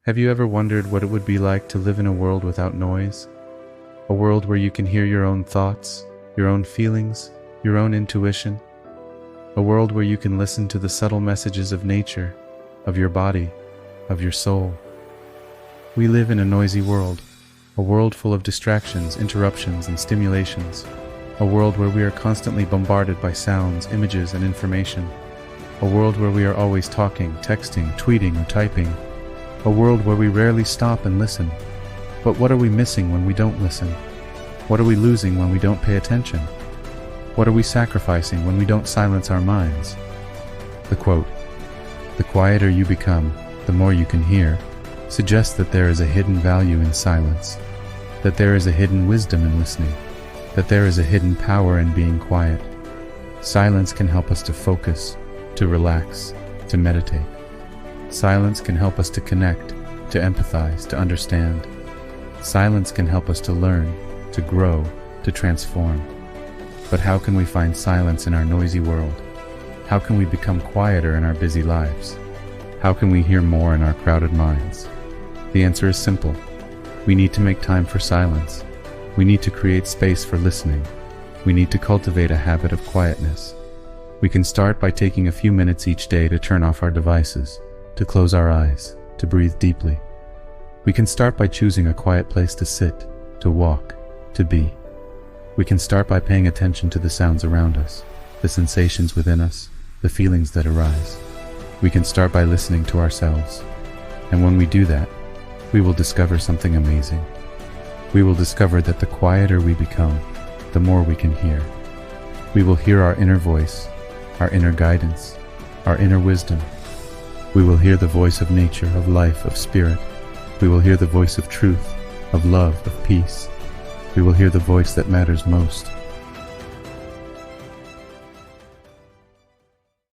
Have you ever wondered what it would be like to live in a world without noise? A world where you can hear your own thoughts, your own feelings, your own intuition? A world where you can listen to the subtle messages of nature, of your body, of your soul. We live in a noisy world, a world full of distractions, interruptions, and stimulations. A world where we are constantly bombarded by sounds, images, and information. A world where we are always talking, texting, tweeting, or typing. A world where we rarely stop and listen. But what are we missing when we don't listen? What are we losing when we don't pay attention? What are we sacrificing when we don't silence our minds? The quote, "The quieter you become, the more you can hear," suggests that there is a hidden value in silence, that there is a hidden wisdom in listening, that there is a hidden power in being quiet. Silence can help us to focus, to relax, to meditate. Silence can help us to connect, to empathize, to understand. Silence can help us to learn, to grow, to transform. But how can we find silence in our noisy world? How can we become quieter in our busy lives? How can we hear more in our crowded minds? The answer is simple. We need to make time for silence. We need to create space for listening. We need to cultivate a habit of quietness. We can start by taking a few minutes each day to turn off our devices, to close our eyes, to breathe deeply. We can start by choosing a quiet place to sit, to walk, to be. We can start by paying attention to the sounds around us, the sensations within us, the feelings that arise. We can start by listening to ourselves. And when we do that, we will discover something amazing. We will discover that the quieter we become, the more we can hear. We will hear our inner voice, our inner guidance, our inner wisdom. We will hear the voice of nature, of life, of spirit. We will hear the voice of truth, of love, of peace. We will hear the voice that matters most,